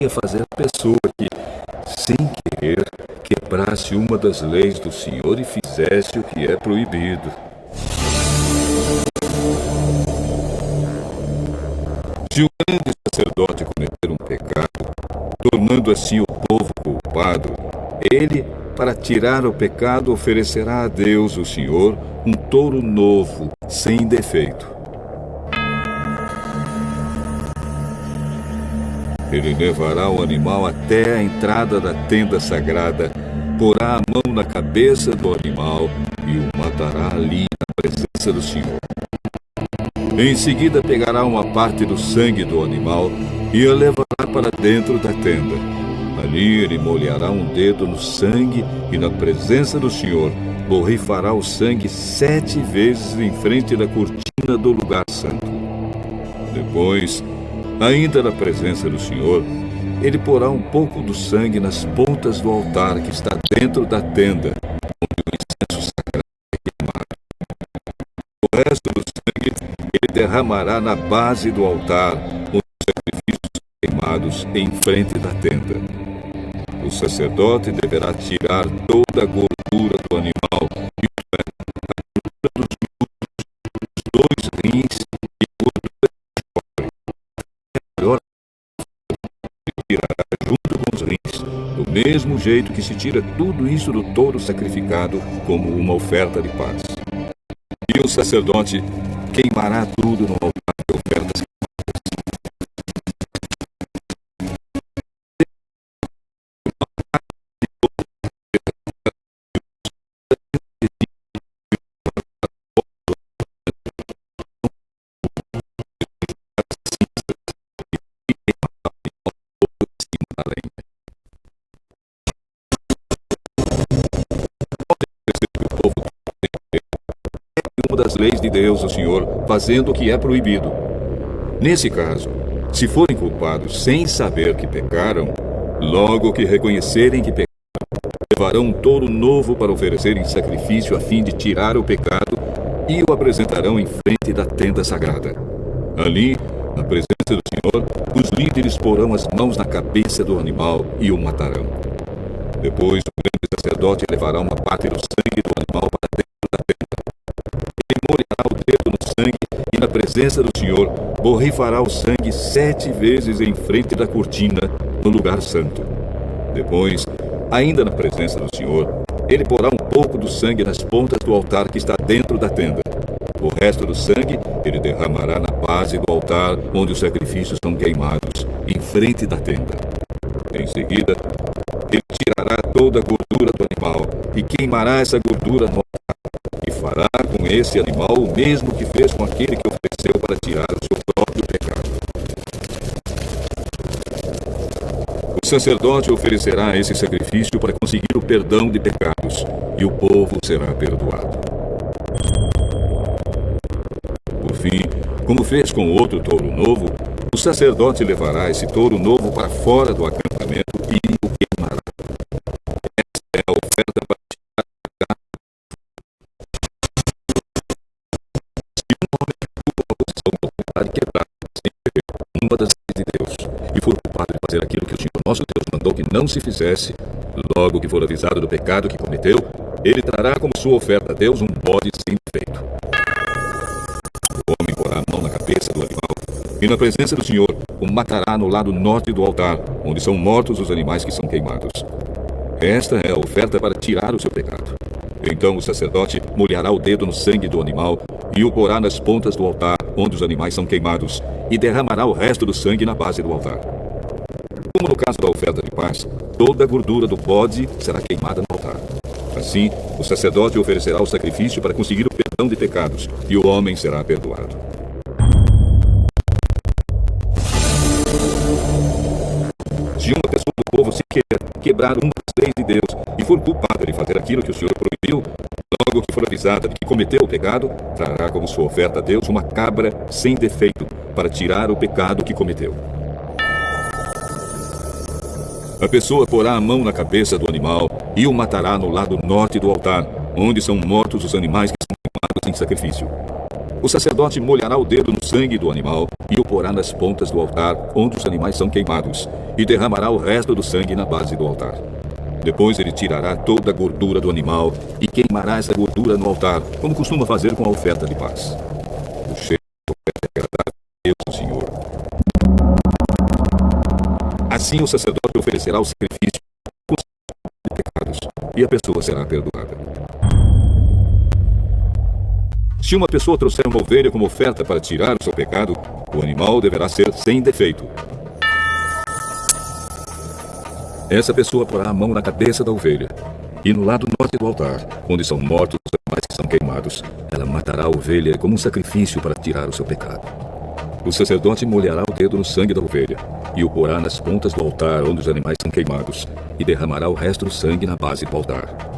ia fazer a pessoa que, sem querer, quebrasse uma das leis do Senhor e fizesse o que é proibido. Se o grande sacerdote cometer um pecado, tornando assim o povo culpado, ele, para tirar o pecado, oferecerá a Deus, o Senhor, um touro novo, sem defeito. Ele levará o animal até a entrada da tenda sagrada, porá a mão na cabeça do animal e o matará ali na presença do Senhor. Em seguida pegará uma parte do sangue do animal e a levará para dentro da tenda. Ali ele molhará um dedo no sangue e na presença do Senhor borrifará o sangue 7 vezes em frente da cortina do lugar santo. Depois, ainda na presença do Senhor, ele porá um pouco do sangue nas pontas do altar que está dentro da tenda, onde o incenso sagrado é queimado. O resto do sangue ele derramará na base do altar, onde os sacrifícios são queimados em frente da tenda. O sacerdote deverá tirar toda a gordura do animal, isto é, a gordura dos 2 rins e a gordura do chofre. É melhor tirará junto com os rins, do mesmo jeito que se tira tudo isso do touro sacrificado como uma oferta de paz. E o sacerdote queimará tudo no altar de ofertas. Uma das leis de Deus, o Senhor, fazendo o que é proibido. Nesse caso, se forem culpados sem saber que pecaram, logo que reconhecerem que pecaram, levarão um touro novo para oferecer em sacrifício a fim de tirar o pecado e o apresentarão em frente da tenda sagrada. Ali, na presença do Senhor, os líderes porão as mãos na cabeça do animal e o matarão. Depois, o grande sacerdote levará uma parte do sangue do animal para dentro da tenda. Ele molhará o dedo no sangue e, na presença do Senhor, borrifará o sangue 7 vezes em frente da cortina, no lugar santo. Depois, ainda na presença do Senhor, ele porá um pouco do sangue nas pontas do altar que está dentro da tenda. O resto do sangue ele derramará na base do altar, onde os sacrifícios são queimados, em frente da tenda. Em seguida, ele tirará toda a gordura do animal e queimará essa gordura no altar, e fará com esse animal o mesmo que fez com aquele que ofereceu para tirar o seu próprio pecado. O sacerdote oferecerá esse sacrifício para conseguir o perdão de pecados, e o povo será perdoado. Por fim, como fez com o outro touro novo, o sacerdote levará esse touro novo para fora do acampamento e o queimará. Esta é a oferta para tirar o pecado. Se um homem culpa a posição da autoridade quebrada, sem querer, uma das leis de Deus, e for culpado de fazer aquilo que o Senhor nosso Deus mandou que não se fizesse, logo que for avisado do pecado que cometeu, ele trará como sua oferta a Deus um bode sem defeito. O homem porá a mão na cabeça do animal e, na presença do Senhor, o matará no lado norte do altar, onde são mortos os animais que são queimados. Esta é a oferta para tirar o seu pecado. Então o sacerdote molhará o dedo no sangue do animal e o porá nas pontas do altar, onde os animais são queimados, e derramará o resto do sangue na base do altar. Como no caso da oferta de paz, toda a gordura do bode será queimada no altar. Assim, o sacerdote oferecerá o sacrifício para conseguir o perdão de pecados, e o homem será perdoado. Se uma pessoa do povo se quebrar uma das leis de Deus e for culpada de fazer aquilo que o Senhor proibiu, logo que for avisada de que cometeu o pecado, trará como sua oferta a Deus uma cabra sem defeito para tirar o pecado que cometeu. A pessoa porá a mão na cabeça do animal e o matará no lado norte do altar, onde são mortos os animais que são queimados em sacrifício. O sacerdote molhará o dedo no sangue do animal e o porá nas pontas do altar onde os animais são queimados, e derramará o resto do sangue na base do altar. Depois ele tirará toda a gordura do animal e queimará essa gordura no altar, como costuma fazer com a oferta de paz. O cheiro é agradável a Deus, o Senhor. Assim o sacerdote oferecerá o sacrifício de pecados, e a pessoa será perdoada. Se uma pessoa trouxer uma ovelha como oferta para tirar o seu pecado, o animal deverá ser sem defeito. Essa pessoa porá a mão na cabeça da ovelha, e no lado norte do altar, onde são mortos os animais que são queimados, ela matará a ovelha como um sacrifício para tirar o seu pecado. O sacerdote molhará o dedo no sangue da ovelha, e o porá nas pontas do altar onde os animais são queimados, e derramará o resto do sangue na base do altar.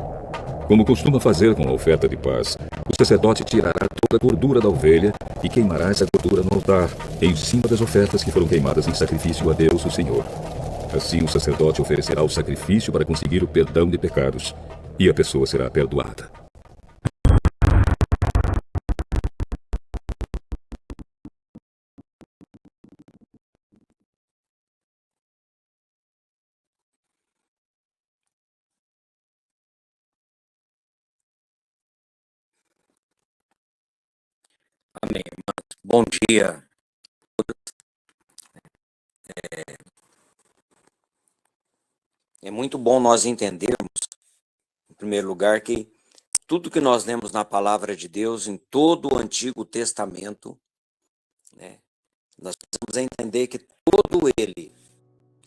Como costuma fazer com a oferta de paz, o sacerdote tirará toda a gordura da ovelha e queimará essa gordura no altar, em cima das ofertas que foram queimadas em sacrifício a Deus, o Senhor. Assim o sacerdote oferecerá o sacrifício para conseguir o perdão de pecados, e a pessoa será perdoada. Amém, irmãos. Bom dia. É muito bom nós entendermos, em primeiro lugar, que tudo que nós lemos na palavra de Deus, em todo o Antigo Testamento, né, nós precisamos entender que todo ele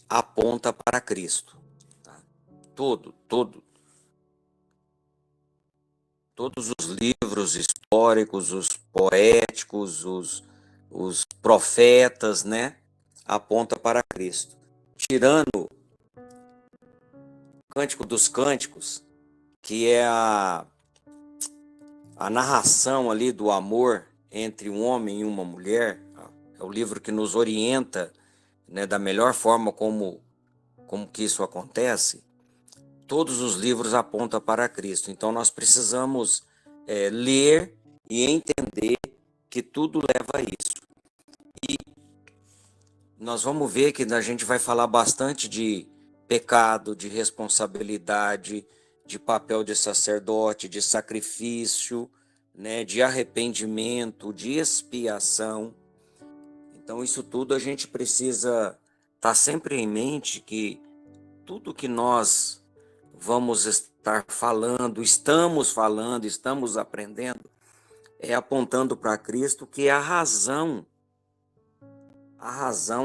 aponta para Cristo. Tá? Todos os livros históricos, os poéticos, os profetas, né, aponta para Cristo. Tirando Cântico dos Cânticos, que é a narração ali do amor entre um homem e uma mulher, é o livro que nos orienta, né, da melhor forma como que isso acontece. Todos os livros apontam para Cristo, então nós precisamos ler e entender que tudo leva a isso. E nós vamos ver que a gente vai falar bastante de pecado, de responsabilidade, de papel de sacerdote, de sacrifício, né, de arrependimento, de expiação. Então isso tudo a gente precisa estar sempre em mente que tudo que nós vamos estar falando, estamos aprendendo, é apontando para Cristo, que é a razão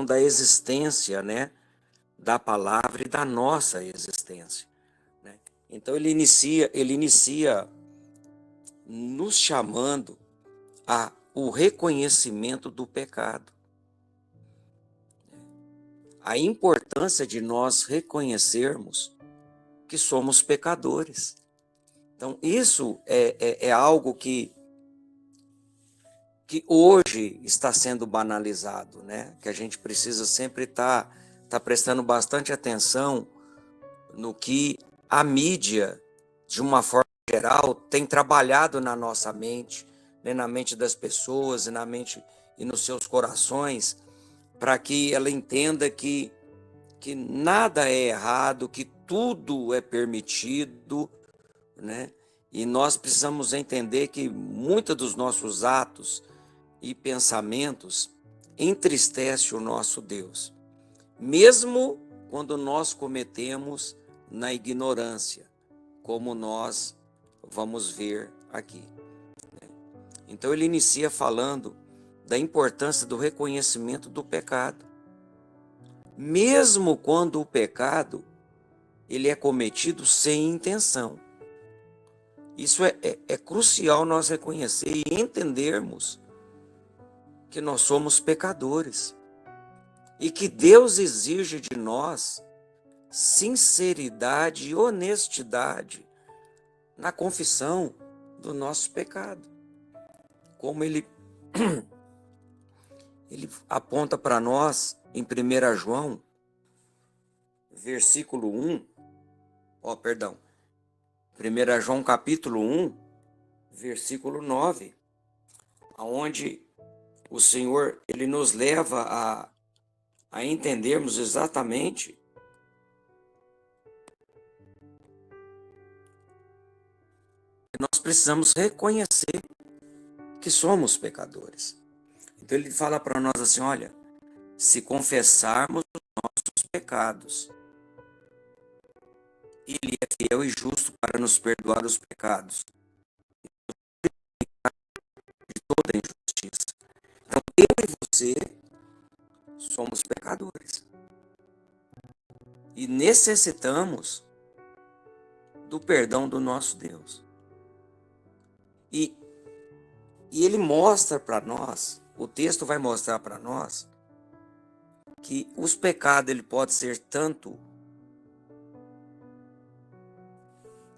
da existência, né, da palavra e da nossa existência, né? Então ele inicia nos chamando a o reconhecimento do pecado, a importância de nós reconhecermos que somos pecadores. Então isso é algo que hoje está sendo banalizado, né? Que a gente precisa sempre estar prestando bastante atenção no que a mídia, de uma forma geral, tem trabalhado na nossa mente, né? Na mente das pessoas e na mente e nos seus corações, para que ela entenda que nada é errado, que tudo é permitido, né? E nós precisamos entender que muitos dos nossos atos e pensamentos entristece o nosso Deus, mesmo quando nós cometemos na ignorância, como nós vamos ver aqui. Então ele inicia falando da importância do reconhecimento do pecado, mesmo quando o pecado ele é cometido sem intenção. Isso é crucial nós reconhecer e entendermos que nós somos pecadores e que Deus exige de nós sinceridade e honestidade na confissão do nosso pecado. Como ele aponta para nós em 1 João, versículo 1, 1 João capítulo 1, versículo 9, aonde o Senhor ele nos leva a entendermos exatamente que nós precisamos reconhecer que somos pecadores. Então ele fala para nós assim, olha, se confessarmos os nossos pecados, ele é fiel e justo para nos perdoar os pecados de toda injustiça. Então eu e você somos pecadores e necessitamos do perdão do nosso Deus. E ele mostra para nós, o texto vai mostrar para nós, que os pecados ele pode ser tanto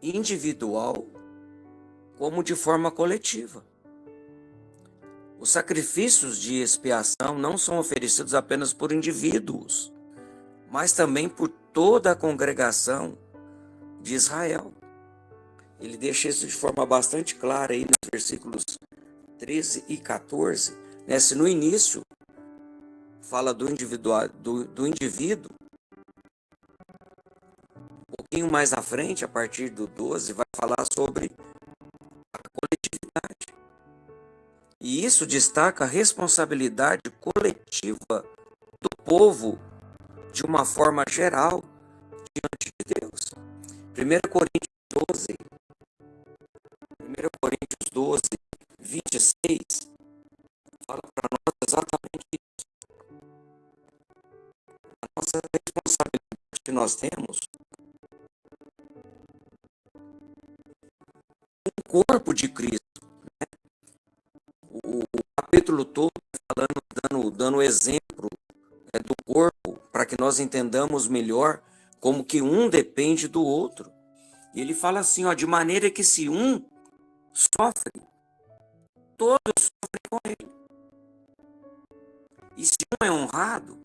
individual como de forma coletiva. Os sacrifícios de expiação não são oferecidos apenas por indivíduos, mas também por toda a congregação de Israel. Ele deixa isso de forma bastante clara aí nos versículos 13 e 14. Se no início fala do indivíduo, um pouquinho mais à frente, a partir do 12, vai falar sobre a coletividade. E isso destaca a responsabilidade coletiva do povo de uma forma geral diante de Deus. 1 Coríntios 12, 26, fala para nós exatamente isso. A nossa responsabilidade que nós temos, o corpo de Cristo. O capítulo todo dando exemplo do corpo, para que nós entendamos melhor como que um depende do outro. E ele fala assim, de maneira que se um sofre, todos sofrem com ele. E se um é honrado,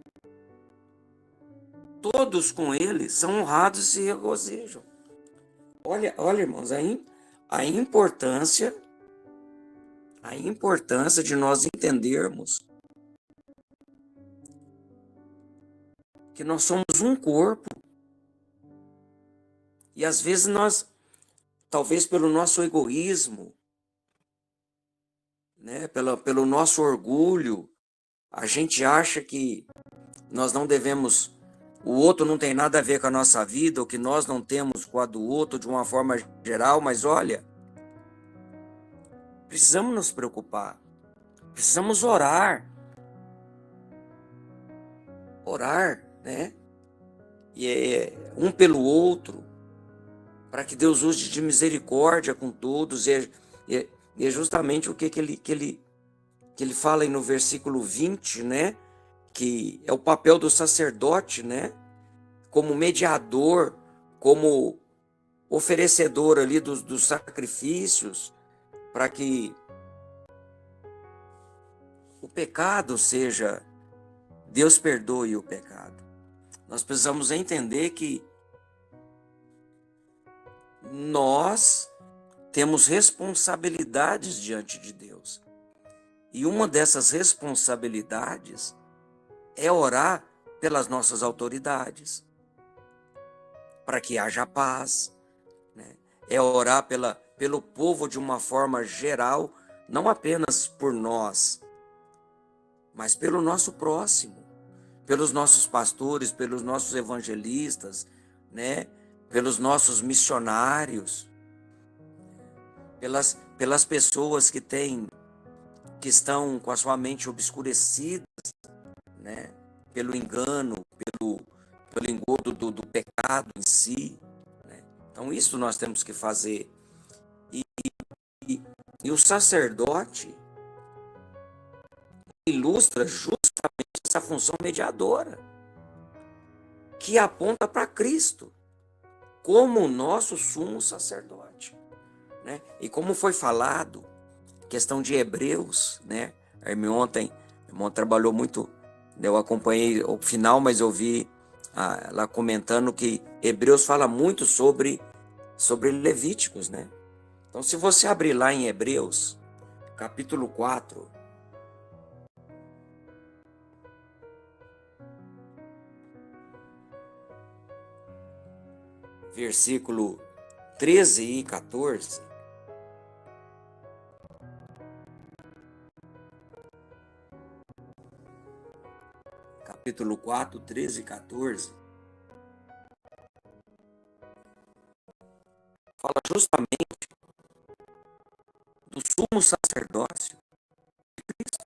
todos com ele são honrados e se regozijam. Olha, irmãos, a importância de nós entendermos que nós somos um corpo. E às vezes nós, talvez pelo nosso egoísmo, pelo nosso orgulho, a gente acha que nós não devemos, o outro não tem nada a ver com a nossa vida, ou que nós não temos com a do outro de uma forma geral, mas olha, precisamos nos preocupar, precisamos orar, e um pelo outro, para que Deus use de misericórdia com todos, e é justamente o que ele fala aí no versículo 20, que é o papel do sacerdote, como mediador, como oferecedor ali dos sacrifícios, para que o pecado seja, Deus perdoe o pecado. Nós precisamos entender que nós temos responsabilidades diante de Deus. E uma dessas responsabilidades é orar pelas nossas autoridades, para que haja paz, É orar pelo povo de uma forma geral, não apenas por nós, mas pelo nosso próximo, pelos nossos pastores, pelos nossos evangelistas, pelos nossos missionários, pelas pessoas que estão com a sua mente obscurecida, pelo engano, pelo engodo do pecado em si. Então isso nós temos que fazer. E o sacerdote ilustra justamente essa função mediadora, que aponta para Cristo como o nosso sumo sacerdote. E como foi falado, questão de Hebreus, a irmã trabalhou muito, eu acompanhei o final, mas eu vi ela comentando que Hebreus fala muito sobre Levíticos, Então, se você abrir lá em Hebreus, capítulo 4, versículo 13 e 14. Capítulo 4, 13 e 14. Fala justamente do sumo sacerdócio de Cristo.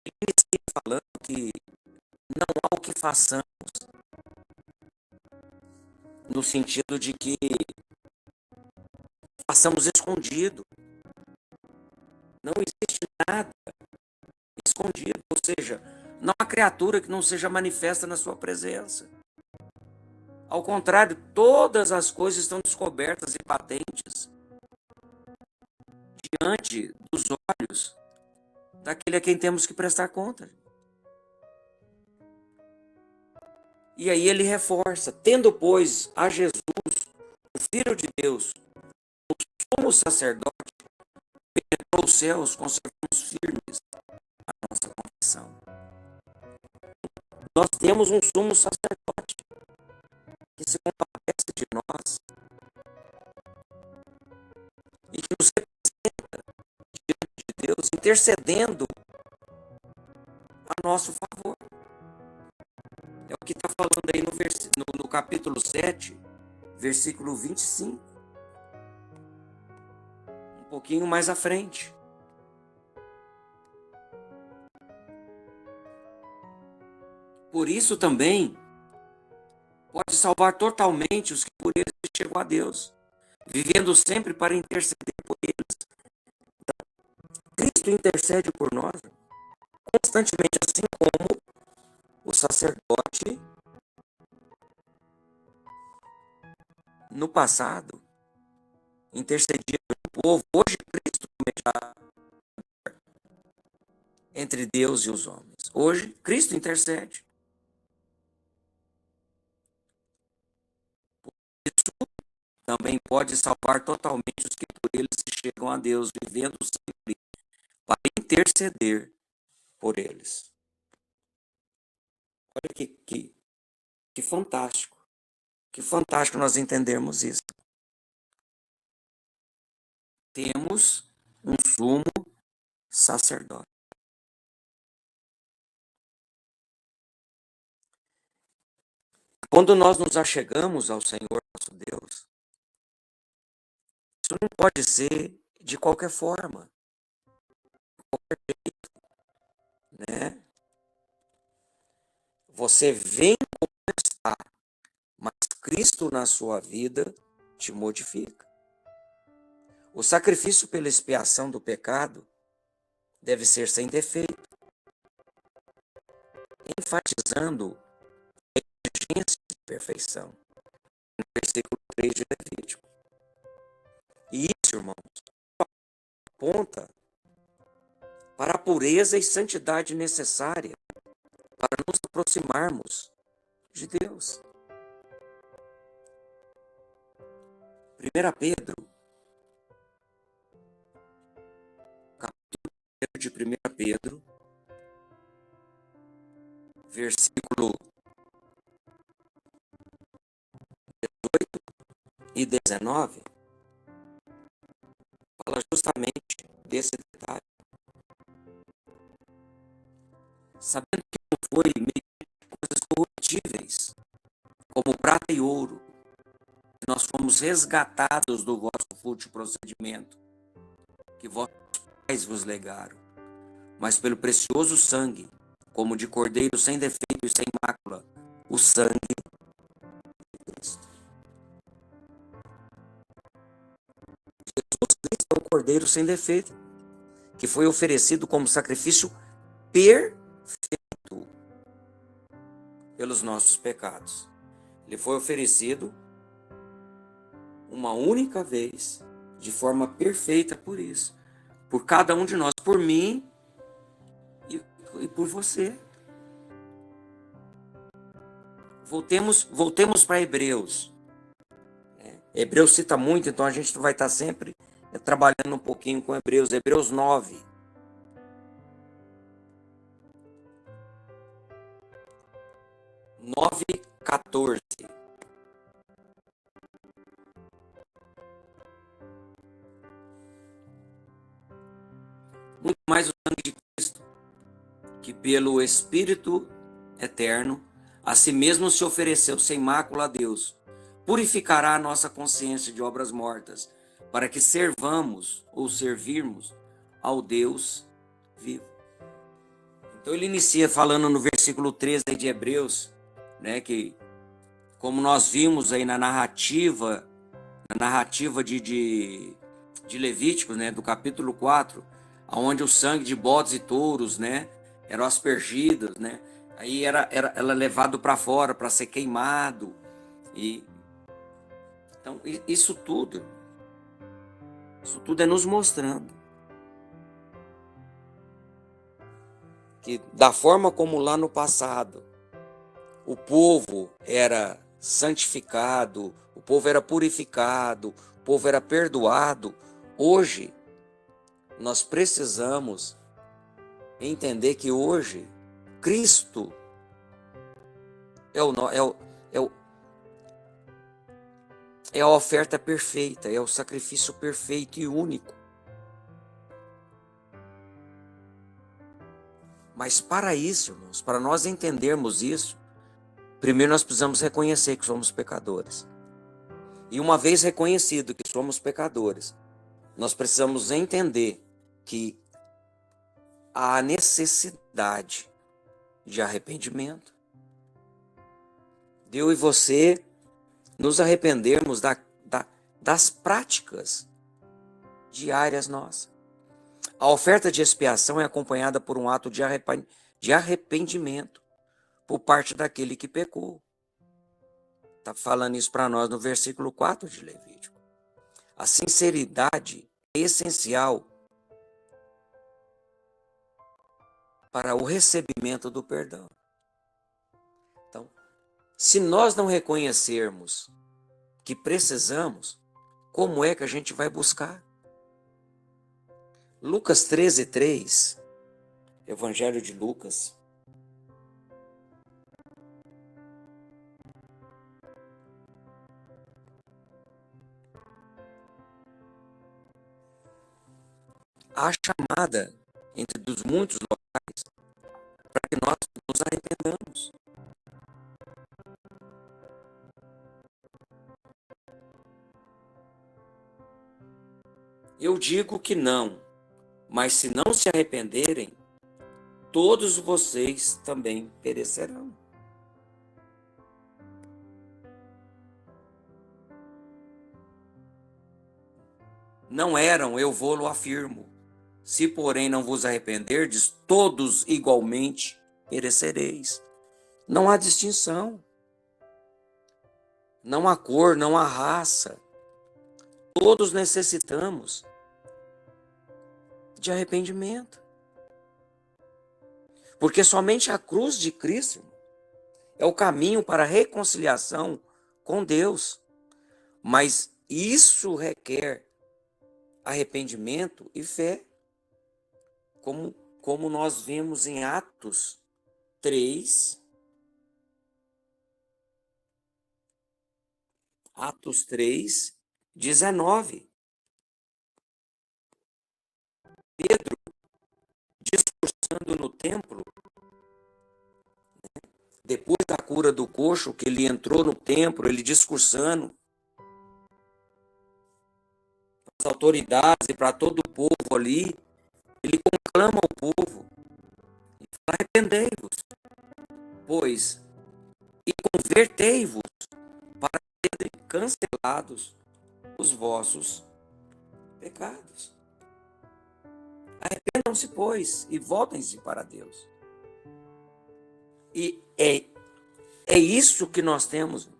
Ele inicia falando que não há o que façamos, no sentido de que façamos escondido. Não existe nada escondido, ou seja, não há criatura que não seja manifesta na sua presença. Ao contrário, todas as coisas estão descobertas e patentes diante dos olhos daquele a quem temos que prestar conta. E aí ele reforça: tendo, pois, a Jesus, o Filho de Deus, o sumo sacerdote, penetrou os céus, conservamos firmes a nossa confissão. Nós temos um sumo sacerdote que se compadece de nós e que nos representa diante de Deus, intercedendo a nosso favor. É o que está falando aí no capítulo 7, versículo 25. Um pouquinho mais à frente. Por isso também pode salvar totalmente os que por eles chegam a Deus, vivendo sempre para interceder por eles. Cristo intercede por nós constantemente, assim como o sacerdote no passado intercedia pelo povo. Hoje Cristo está entre Deus e os homens. Hoje Cristo intercede. Por isso também pode salvar totalmente os que por eles se chegam a Deus, vivendo sempre para interceder por eles. Olha que fantástico. Que fantástico nós entendermos isso. Temos um sumo sacerdote. Quando nós nos achegamos ao Senhor nosso Deus, isso não pode ser de qualquer forma, de qualquer jeito, né? Você vem como está, mas Cristo na sua vida te modifica. O sacrifício pela expiação do pecado deve ser sem defeito, enfatizando a exigência de perfeição, no versículo 3 de Levítico. E isso, irmãos, aponta para a pureza e santidade necessária para nos aproximarmos de Deus. 1 Pedro, capítulo 1 de 1 Pedro, versículo 18 e 19, fala justamente desse detalhe. Sabendo que não foi mediante coisas corruptíveis, como prata e ouro, que nós fomos resgatados do vosso fútil procedimento, que vossos pais vos legaram, mas pelo precioso sangue, como de cordeiro sem defeito e sem mácula, o sangue de Cristo. Jesus Cristo é o cordeiro sem defeito, que foi oferecido como sacrifício perfeito pelos nossos pecados. Ele foi oferecido uma única vez, de forma perfeita por isso, por cada um de nós, por mim e por você. Voltemos para Hebreus. Hebreus cita muito, então a gente vai estar sempre trabalhando um pouquinho com Hebreus. Hebreus 9. Nove, 14. Muito mais o sangue de Cristo, que pelo Espírito eterno, a si mesmo se ofereceu sem mácula a Deus, purificará a nossa consciência de obras mortas, para que servamos ou servirmos ao Deus vivo. Então ele inicia falando no versículo 13 de Hebreus, né, que como nós vimos aí na narrativa de Levíticos, né, do capítulo 4, onde o sangue de bodes e touros, né, eram aspergidos, né, aí era levado para fora para ser queimado. E então isso tudo é nos mostrando que da forma como lá no passado o povo era santificado, o povo era purificado, o povo era perdoado, hoje nós precisamos entender que hoje Cristo é a oferta perfeita, é o sacrifício perfeito e único. Mas para isso, irmãos, para nós entendermos isso, primeiro nós precisamos reconhecer que somos pecadores. E uma vez reconhecido que somos pecadores, nós precisamos entender que há necessidade de arrependimento. Eu e você nos arrependermos das práticas diárias nossas. A oferta de expiação é acompanhada por um ato de arrependimento por parte daquele que pecou. Está falando isso para nós no versículo 4 de Levítico. A sinceridade é essencial para o recebimento do perdão. Então, se nós não reconhecermos que precisamos, como é que a gente vai buscar? Lucas 13:3, Evangelho de Lucas. A chamada entre dos muitos locais para que nós nos arrependamos. Eu digo que não, mas se não se arrependerem, todos vocês também perecerão. Não eram, eu vou-lo afirmo. Se, porém, não vos arrependerdes, todos igualmente perecereis. Não há distinção. Não há cor, não há raça. Todos necessitamos de arrependimento. Porque somente a cruz de Cristo é o caminho para a reconciliação com Deus. Mas isso requer arrependimento e fé. Como nós vemos em Atos 3, Atos 3:19. Pedro, discursando no templo, depois da cura do coxo, que ele entrou no templo, ele discursando para as autoridades e para todo o povo ali, ele conclama ao povo: arrependei-vos, pois, e convertei-vos para serem cancelados os vossos pecados. Arrependam-se, pois, e voltem-se para Deus. E é isso que nós temos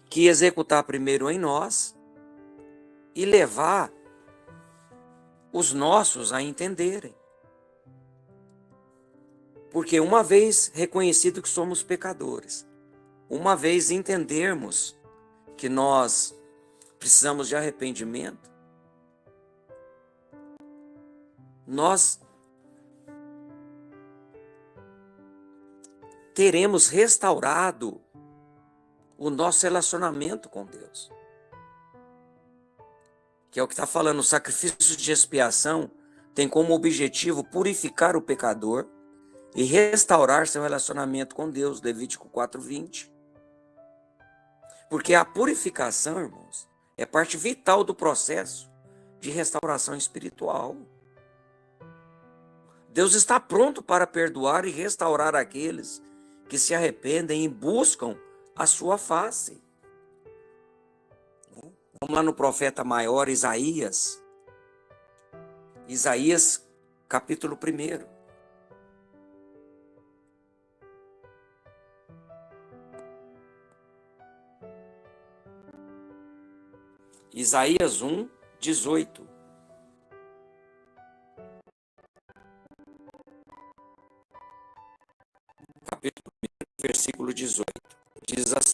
que executar primeiro em nós e levar os nossos a entenderem. Porque uma vez reconhecido que somos pecadores, uma vez entendermos que nós precisamos de arrependimento, nós teremos restaurado o nosso relacionamento com Deus. Que é o que está falando, o sacrifício de expiação tem como objetivo purificar o pecador e restaurar seu relacionamento com Deus, Levítico 4:20. Porque a purificação, irmãos, é parte vital do processo de restauração espiritual. Deus está pronto para perdoar e restaurar aqueles que se arrependem e buscam a sua face. Vamos lá no profeta maior Isaías. Isaías, capítulo 1. Isaías 1:18. Capítulo 1, versículo 18. Diz assim: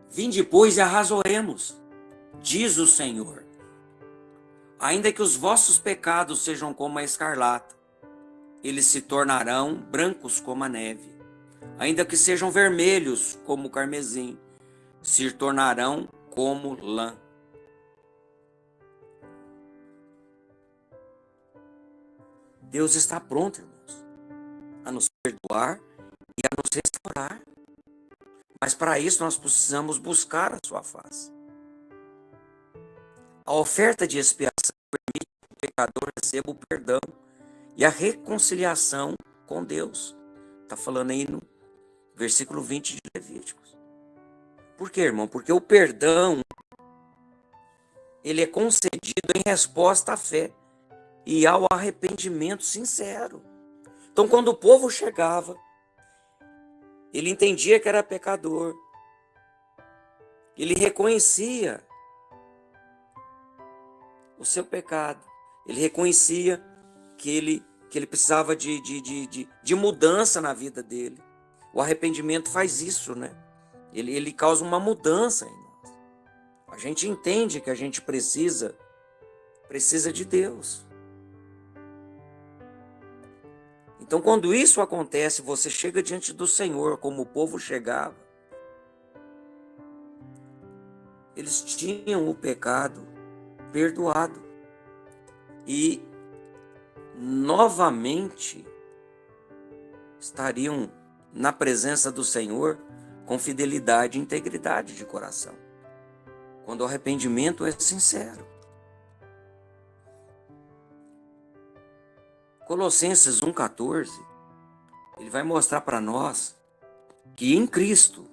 Vinde, pois, e arrazoemos, diz o Senhor. Ainda que os vossos pecados sejam como a escarlata, eles se tornarão brancos como a neve. Ainda que sejam vermelhos como o carmesim, se tornarão como lã. Deus está pronto, irmãos, a nos perdoar e a nos restaurar. Mas para isso nós precisamos buscar a sua face. A oferta de expiação permite que o pecador receba o perdão e a reconciliação com Deus. Está falando aí no versículo 20 de Levíticos. Por quê, irmão? Porque o perdão, ele é concedido em resposta à fé e ao arrependimento sincero. Então, quando o povo chegava, ele entendia que era pecador, ele reconhecia o seu pecado, ele reconhecia que ele precisava de mudança na vida dele. O arrependimento faz isso, né? Ele causa uma mudança em nós. A gente entende que a gente precisa de Deus. Então, quando isso acontece, você chega diante do Senhor, como o povo chegava. Eles tinham o pecado perdoado. E, novamente, estariam na presença do Senhor com fidelidade e integridade de coração. Quando o arrependimento é sincero. Colossenses 1,14, ele vai mostrar para nós que em Cristo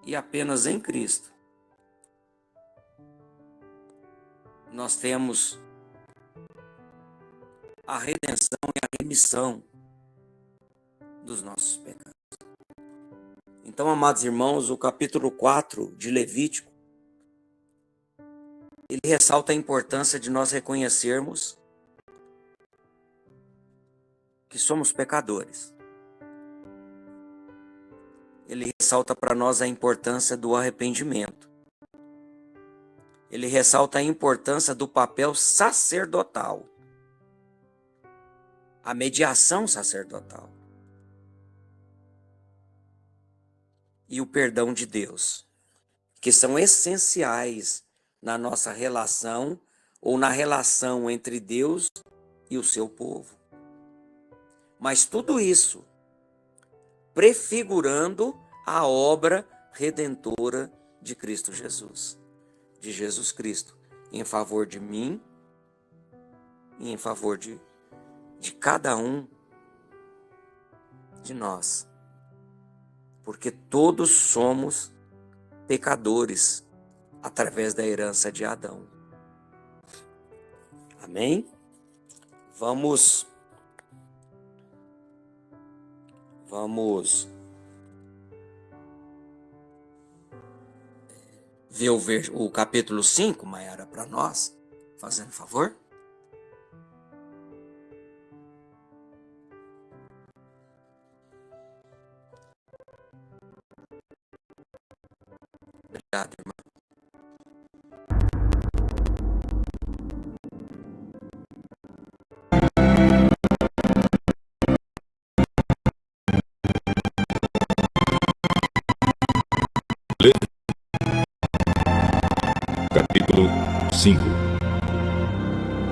e apenas em Cristo, nós temos a redenção e a remissão dos nossos pecados. Então, amados irmãos, o capítulo 4 de Levítico, ele ressalta a importância de nós reconhecermos que somos pecadores. Ele ressalta para nós a importância do arrependimento. Ele ressalta a importância do papel sacerdotal, a mediação sacerdotal e o perdão de Deus, que são essenciais na nossa relação ou na relação entre Deus e o seu povo. Mas tudo isso prefigurando a obra redentora de Cristo Jesus, de Jesus Cristo, em favor de mim e em favor de cada um de nós. Porque todos somos pecadores através da herança de Adão. Amém? Vamos ver o capítulo 5, Maiara, para nós. fazendo favor? Obrigado, irmão. Capítulo 5.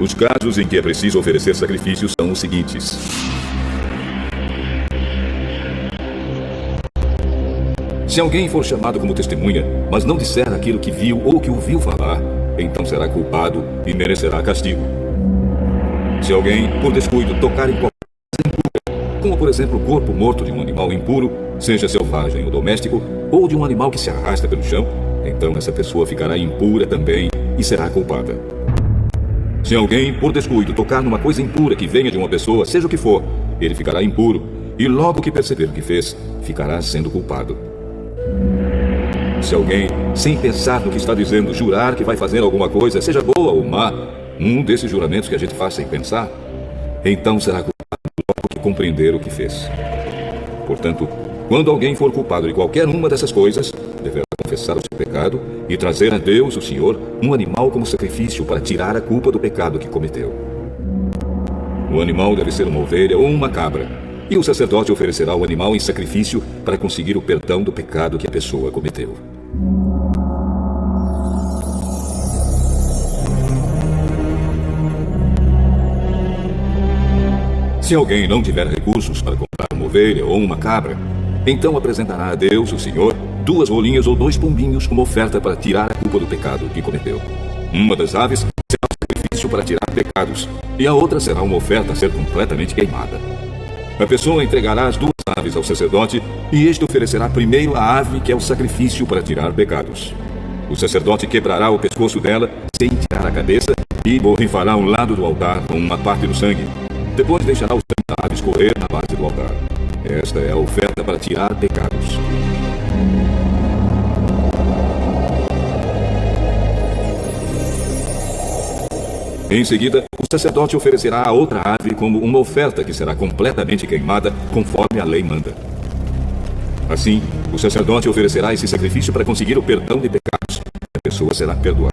Os casos em que é preciso oferecer sacrifícios são os seguintes. Se alguém for chamado como testemunha, mas não disser aquilo que viu ou que ouviu falar, então será culpado e merecerá castigo. Se alguém, por descuido, tocar em qualquer coisa impura, como por exemplo o corpo morto de um animal impuro, seja selvagem ou doméstico, ou de um animal que se arrasta pelo chão, então essa pessoa ficará impura também e será culpada. Se alguém, por descuido, tocar numa coisa impura que venha de uma pessoa, seja o que for, ele ficará impuro, e logo que perceber o que fez, ficará sendo culpado. Se alguém, sem pensar no que está dizendo, jurar que vai fazer alguma coisa, seja boa ou má, um desses juramentos que a gente faz sem pensar, então será culpado logo que compreender o que fez. Portanto, quando alguém for culpado de qualquer uma dessas coisas, deverá confessar o seu pecado e trazer a Deus, o Senhor, um animal como sacrifício para tirar a culpa do pecado que cometeu. O animal deve ser uma ovelha ou uma cabra, e o sacerdote oferecerá o animal em sacrifício para conseguir o perdão do pecado que a pessoa cometeu. Se alguém não tiver recursos para comprar uma ovelha ou uma cabra, então apresentará a Deus, o Senhor, 2 rolinhas ou 2 pombinhos como oferta para tirar a culpa do pecado que cometeu. Uma das aves será um sacrifício para tirar pecados, e a outra será uma oferta a ser completamente queimada. A pessoa entregará as 2 aves ao sacerdote, e este oferecerá primeiro a ave que é o sacrifício para tirar pecados. O sacerdote quebrará o pescoço dela sem tirar a cabeça e borrifará um lado do altar com uma parte do sangue. Depois deixará o sangue da ave escorrer na base do altar. Esta é a oferta para tirar pecados. Em seguida, o sacerdote oferecerá a outra ave como uma oferta que será completamente queimada, conforme a lei manda. Assim, o sacerdote oferecerá esse sacrifício para conseguir o perdão de pecados. A pessoa será perdoada.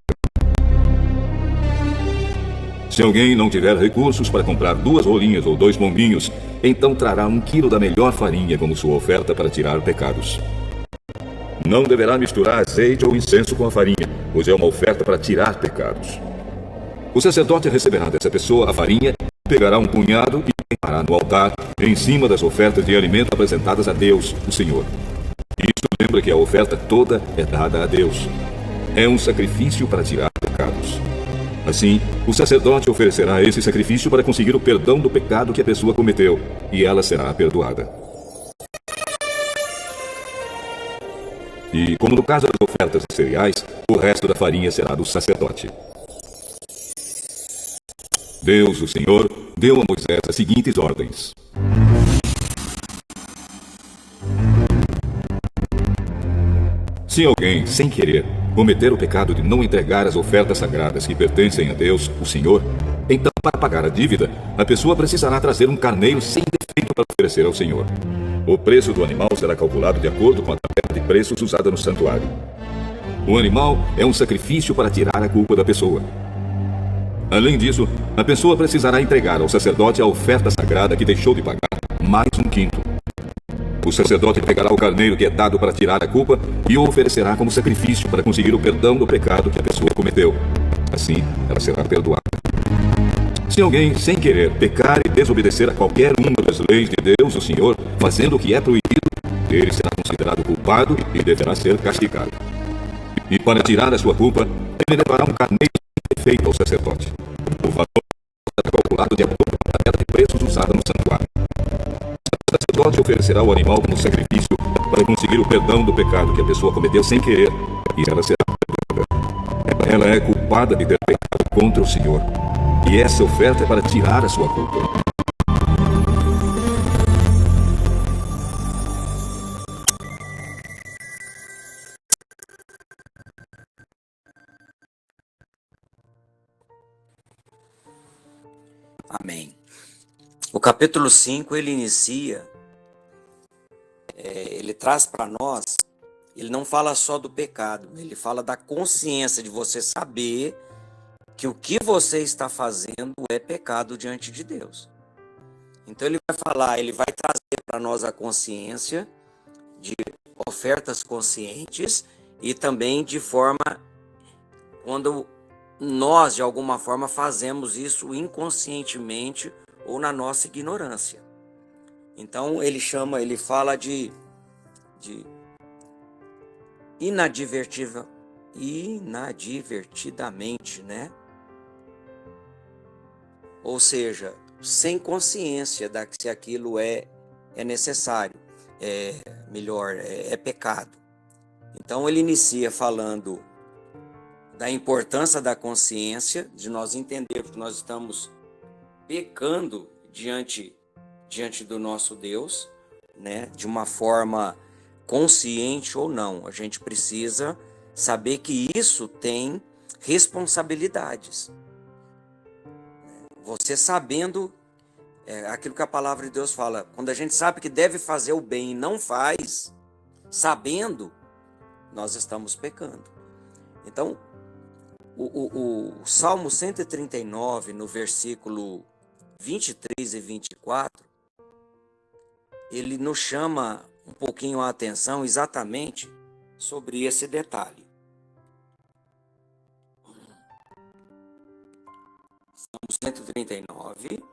Se alguém não tiver recursos para comprar 2 rolinhas ou 2 pombinhos, então trará 1 quilo da melhor farinha como sua oferta para tirar pecados. Não deverá misturar azeite ou incenso com a farinha, pois é uma oferta para tirar pecados. O sacerdote receberá dessa pessoa a farinha, pegará um punhado e queimará no altar, em cima das ofertas de alimento apresentadas a Deus, o Senhor. Isto lembra que a oferta toda é dada a Deus. É um sacrifício para tirar pecados. Assim, o sacerdote oferecerá esse sacrifício para conseguir o perdão do pecado que a pessoa cometeu, e ela será perdoada. E, como no caso das ofertas de cereais, o resto da farinha será do sacerdote. Deus, o Senhor, deu a Moisés as seguintes ordens. Se alguém, sem querer, cometer o pecado de não entregar as ofertas sagradas que pertencem a Deus, o Senhor, então, para pagar a dívida, a pessoa precisará trazer um carneiro sem defeito para oferecer ao Senhor. O preço do animal será calculado de acordo com a tabela de preços usada no santuário. O animal é um sacrifício para tirar a culpa da pessoa. Além disso, a pessoa precisará entregar ao sacerdote a oferta sagrada que deixou de pagar, mais 1/5. O sacerdote pegará o carneiro que é dado para tirar a culpa e o oferecerá como sacrifício para conseguir o perdão do pecado que a pessoa cometeu. Assim, ela será perdoada. Se alguém, sem querer, pecar e desobedecer a qualquer uma das leis de Deus, o Senhor, fazendo o que é proibido, ele será considerado culpado e deverá ser castigado. E para tirar a sua culpa, ele levará um carneiro sem defeito ao sacerdote. O valor será calculado de acordo com a tabela de preços usada no santuário. O sacerdote oferecerá o animal como sacrifício para conseguir o perdão do pecado que a pessoa cometeu sem querer, e ela será perdoada. Ela é culpada de ter pecado contra o Senhor, e essa oferta é para tirar a sua culpa. Amém. O capítulo 5, ele inicia, ele traz para nós, ele não fala só do pecado, ele fala da consciência de você saber que o que você está fazendo é pecado diante de Deus. Então ele vai falar, ele vai trazer para nós a consciência de ofertas conscientes e também de forma, quando nós de alguma forma fazemos isso inconscientemente ou na nossa ignorância. Então ele fala de inadvertidamente, né? Ou seja, sem consciência se aquilo é necessário, é pecado. Então ele inicia falando da importância da consciência, de nós entendermos que nós estamos pecando diante do nosso Deus, né? De uma forma consciente ou não. A gente precisa saber que isso tem responsabilidades. Você sabendo aquilo que a palavra de Deus fala, quando a gente sabe que deve fazer o bem e não faz, sabendo, nós estamos pecando. Então, o Salmo 139, no versículo 23 e 24, ele nos chama um pouquinho a atenção exatamente sobre esse detalhe. Salmo 139,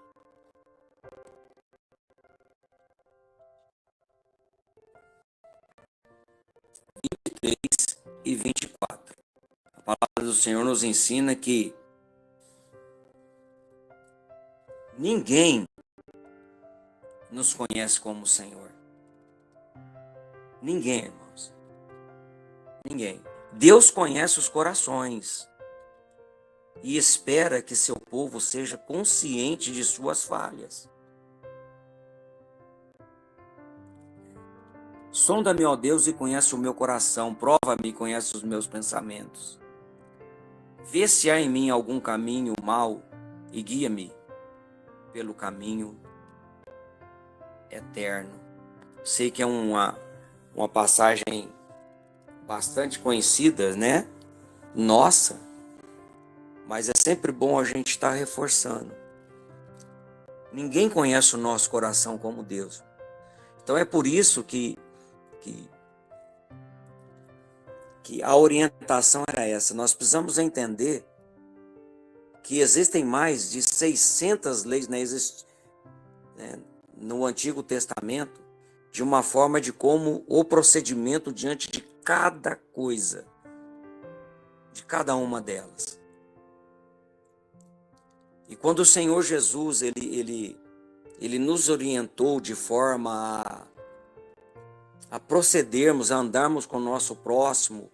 e 24. A palavra do Senhor nos ensina que ninguém nos conhece como o Senhor. Ninguém, irmãos. Ninguém. Deus conhece os corações e espera que seu povo seja consciente de suas falhas. Sonda-me, ó Deus, e conhece o meu coração. Prova-me e conhece os meus pensamentos. Vê se há em mim algum caminho mau e guia-me pelo caminho eterno. Sei que é uma passagem bastante conhecida, né? Nossa, mas é sempre bom a gente estar reforçando. Ninguém conhece o nosso coração como Deus. Então é por isso que a orientação era essa. Nós precisamos entender que existem mais de 600 leis, né, no Antigo Testamento, de uma forma de como o procedimento diante de cada coisa, de cada uma delas. E quando o Senhor Jesus, ele nos orientou de forma a procedermos, a andarmos com o nosso próximo,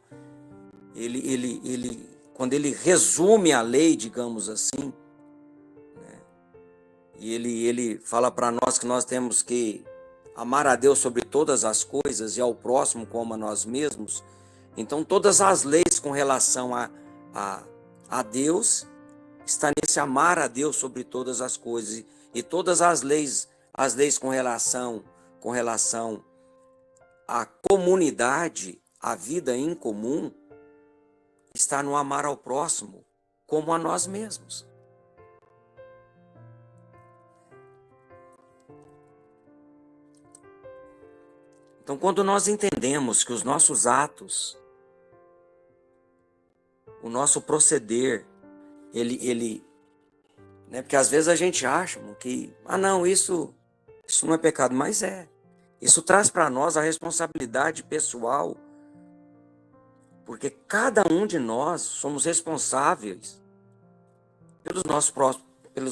quando ele resume a lei, digamos assim, né, e ele fala para nós que nós temos que amar a Deus sobre todas as coisas e ao próximo como a nós mesmos. Então todas as leis com relação a Deus está nesse amar a Deus sobre todas as coisas, e todas as leis com relação à comunidade, à vida em comum, está no amar ao próximo como a nós mesmos. Então, quando nós entendemos que os nossos atos, o nosso proceder, né, porque às vezes a gente acha que, não, isso não é pecado, mas é. Isso traz para nós a responsabilidade pessoal, porque cada um de nós somos responsáveis pelos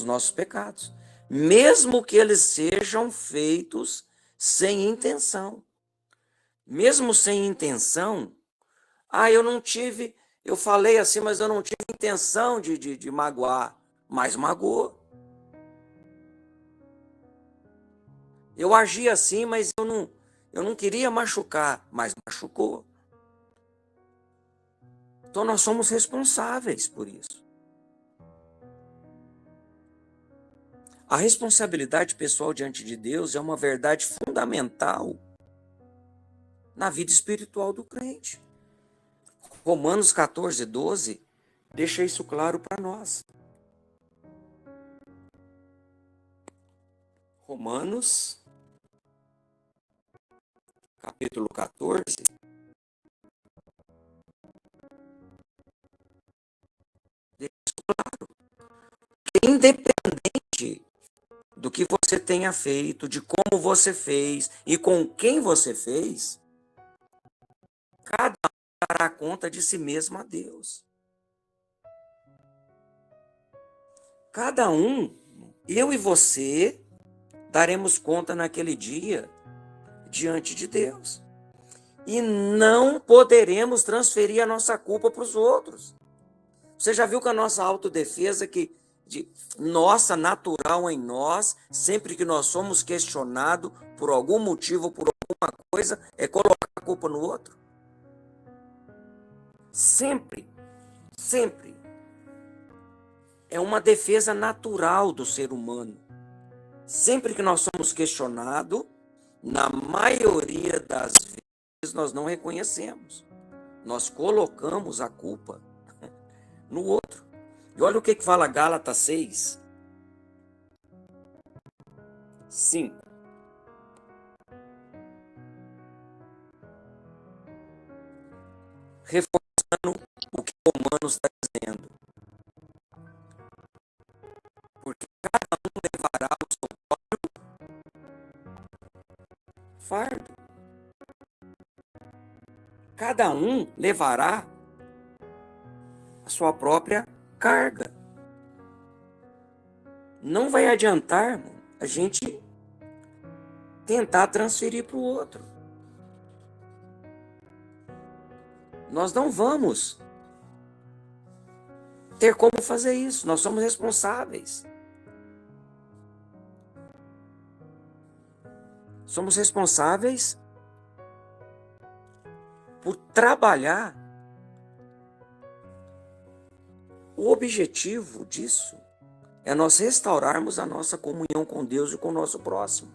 nossos pecados, mesmo que eles sejam feitos sem intenção. Mesmo sem intenção, eu falei assim, mas eu não tive intenção de magoar, mas magoou. Eu agi assim, mas eu não queria machucar, mas machucou. Então nós somos responsáveis por isso. A responsabilidade pessoal diante de Deus é uma verdade fundamental na vida espiritual do crente. Romanos 14, 12 deixa isso claro para nós. Romanos, capítulo 14. Deixa isso claro. Independente do que você tenha feito, de como você fez e com quem você fez, cada um dará conta de si mesmo a Deus. Cada um, eu e você, daremos conta naquele dia diante de Deus. E não poderemos transferir a nossa culpa para os outros. Você já viu que a nossa autodefesa, nossa, natural em nós, sempre que nós somos questionados por algum motivo, por alguma coisa, é colocar a culpa no outro? Sempre, sempre. É uma defesa natural do ser humano. Sempre que nós somos questionados, na maioria das vezes nós não reconhecemos. Nós colocamos a culpa no outro. E olha o que fala Gálatas 6, 5. Reforçando o que Romanos está dizendo. Porque cada um levará o seu próprio fardo. Cada um levará a sua própria carga. Não vai adiantar a gente tentar transferir para o outro. Nós não vamos ter como fazer isso. Nós somos responsáveis. Somos responsáveis por trabalhar. O objetivo disso é nós restaurarmos a nossa comunhão com Deus e com o nosso próximo.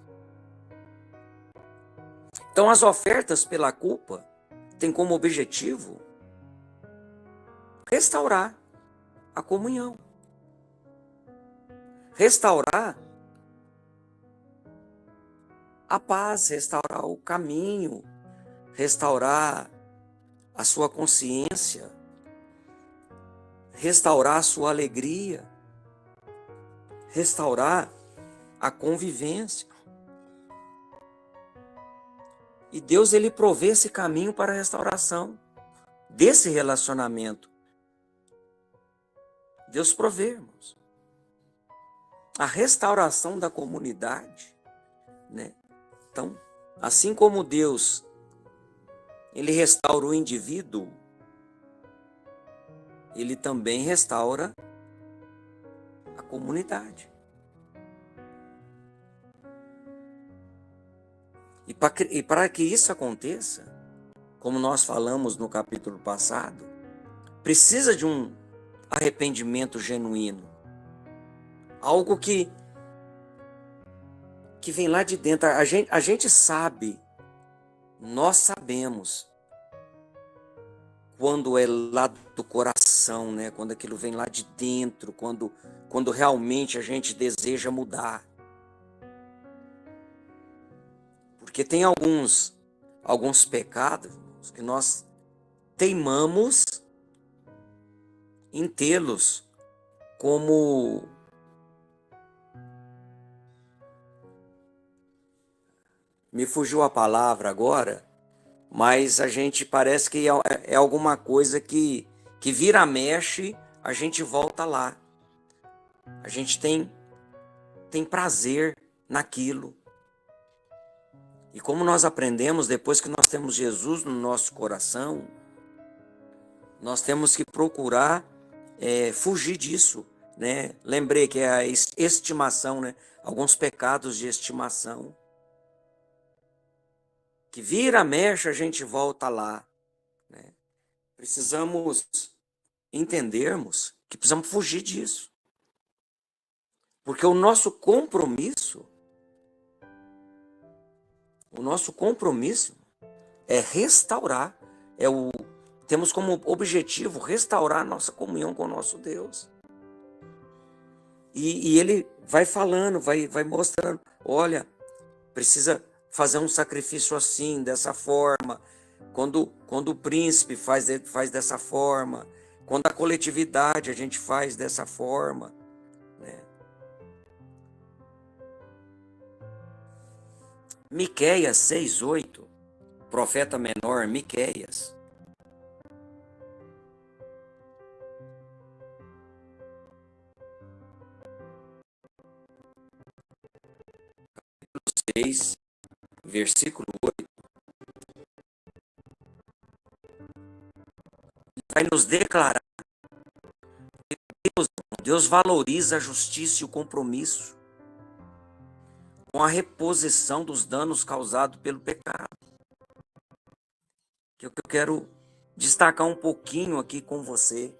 Então, as ofertas pela culpa têm como objetivo restaurar a comunhão. Restaurar a paz, restaurar o caminho, restaurar a sua consciência, restaurar a sua alegria, restaurar a convivência. E Deus, ele provê esse caminho para a restauração desse relacionamento. Deus provê, irmãos. A restauração da comunidade, né? Então, assim como Deus, ele restaura o indivíduo, ele também restaura a comunidade. E para que isso aconteça, como nós falamos no capítulo passado, precisa de um arrependimento genuíno. Algo que vem lá de dentro. A gente sabe, nós sabemos quando é lá do coração, né? Quando aquilo vem lá de dentro, quando realmente a gente deseja mudar. Porque tem alguns pecados que nós teimamos em tê-los como me fugiu a palavra agora, mas a gente parece que é alguma coisa que vira mexe, a gente volta lá. A gente tem prazer naquilo. E como nós aprendemos, depois que nós temos Jesus no nosso coração, nós temos que procurar fugir disso, né? Lembrei que é a estimação, né? Alguns pecados de estimação. Que vira mexe, a gente volta lá, né? Precisamos entendermos que precisamos fugir disso. Porque o nosso compromisso é restaurar, temos como objetivo restaurar a nossa comunhão com o nosso Deus. E ele vai falando, vai mostrando, olha, precisa fazer um sacrifício assim, dessa forma. Quando o príncipe faz dessa forma, quando a coletividade a gente faz dessa forma, né? Miqueias 6:8, profeta menor Miqueias. Capítulo 6, versículo 8. Vai nos declarar que Deus valoriza a justiça e o compromisso com a reposição dos danos causados pelo pecado. Que eu quero destacar um pouquinho aqui com você.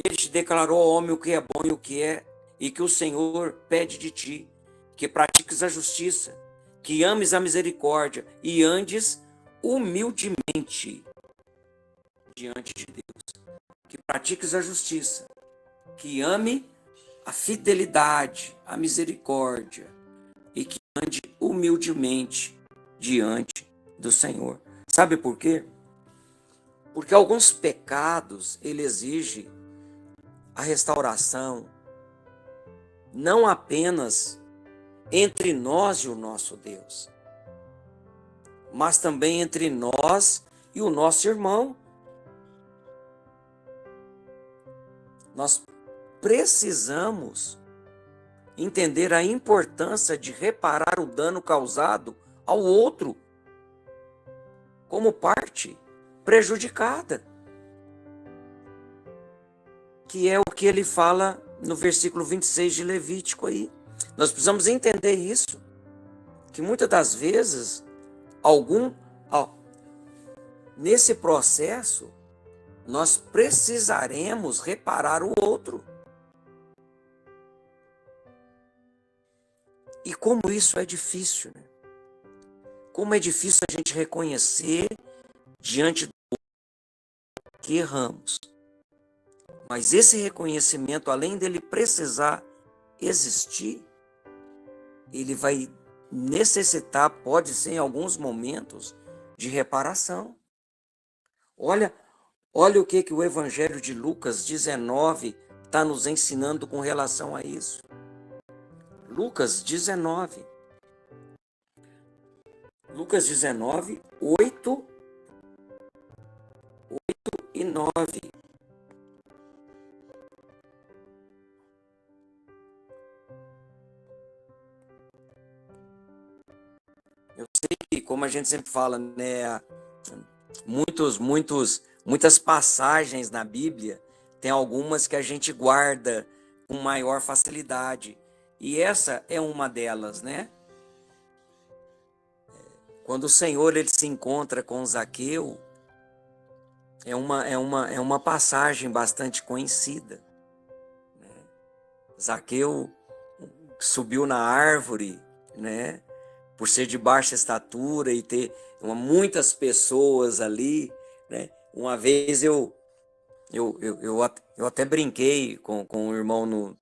Ele te declarou ao homem o que é bom e o que é, e que o Senhor pede de ti, que pratiques a justiça, que ames a misericórdia e andes humildemente diante de Deus. Que pratiques a justiça, que ame a fidelidade, a misericórdia e que ande humildemente diante do Senhor. Sabe por quê? Porque alguns pecados, ele exige a restauração não apenas entre nós e o nosso Deus, mas também entre nós e o nosso irmão. Nós precisamos entender a importância de reparar o dano causado ao outro como parte prejudicada. Que é o que ele fala no versículo 26 de Levítico aí. Nós precisamos entender isso, que muitas das vezes, nesse processo, nós precisaremos reparar o outro. E como isso é difícil, né? Como é difícil a gente reconhecer diante do outro que erramos. Mas esse reconhecimento, além dele precisar existir, ele vai necessitar, pode ser em alguns momentos, de reparação. Olha o que o Evangelho de Lucas 19 está nos ensinando com relação a isso. Lucas 19. Lucas 19, 8 e 9. Eu sei que, como a gente sempre fala, né, muitas passagens na Bíblia, tem algumas que a gente guarda com maior facilidade. E essa é uma delas, né? Quando o Senhor ele se encontra com Zaqueu, é uma passagem bastante conhecida, né? Zaqueu subiu na árvore, né? Por ser de baixa estatura e ter muitas pessoas ali, né? Uma vez eu até brinquei com o irmão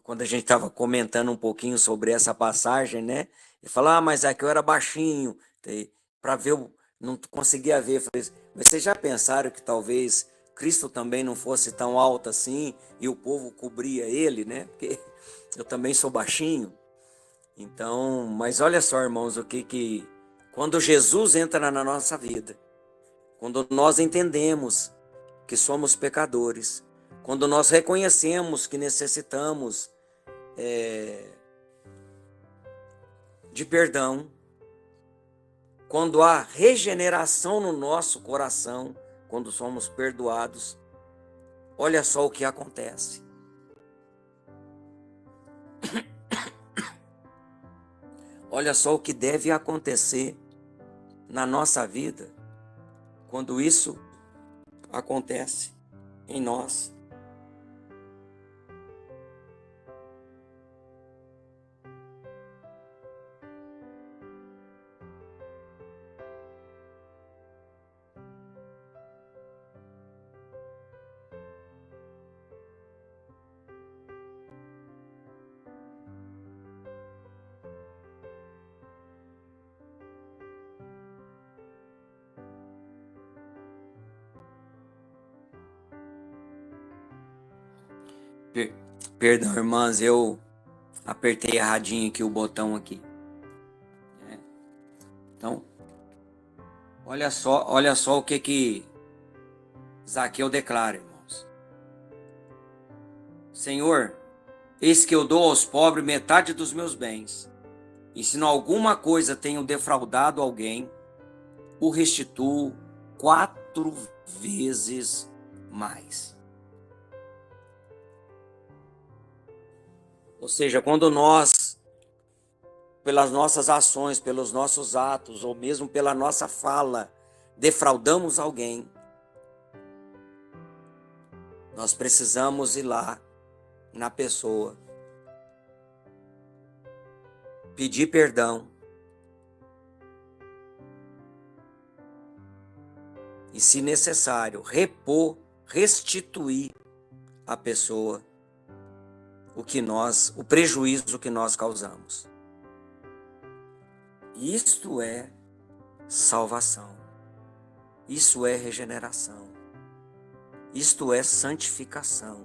quando a gente estava comentando um pouquinho sobre essa passagem, né? Ele falou, mas Zaqueu era baixinho, para ver, não conseguia ver. Eu falei, mas vocês já pensaram que talvez Cristo também não fosse tão alto assim e o povo cobria ele, né? Porque eu também sou baixinho. Então, mas olha só, irmãos, quando Jesus entra na nossa vida, quando nós entendemos que somos pecadores, quando nós reconhecemos que necessitamos de perdão, quando há regeneração no nosso coração, quando somos perdoados, olha só o que acontece. Olha só o que deve acontecer na nossa vida quando isso acontece em nós. Per- Perdão, irmãs, eu apertei erradinho aqui o botão aqui. Então, olha só o que Zaqueu declara, irmãos. Senhor, eis que eu dou aos pobres metade dos meus bens, e se em alguma coisa tenho defraudado alguém, o restituo 4 vezes mais. Ou seja, quando nós, pelas nossas ações, pelos nossos atos, ou mesmo pela nossa fala, defraudamos alguém, nós precisamos ir lá na pessoa, pedir perdão e, se necessário, restituir à pessoa o prejuízo que nós causamos. Isto é salvação. Isso é regeneração. Isto é santificação.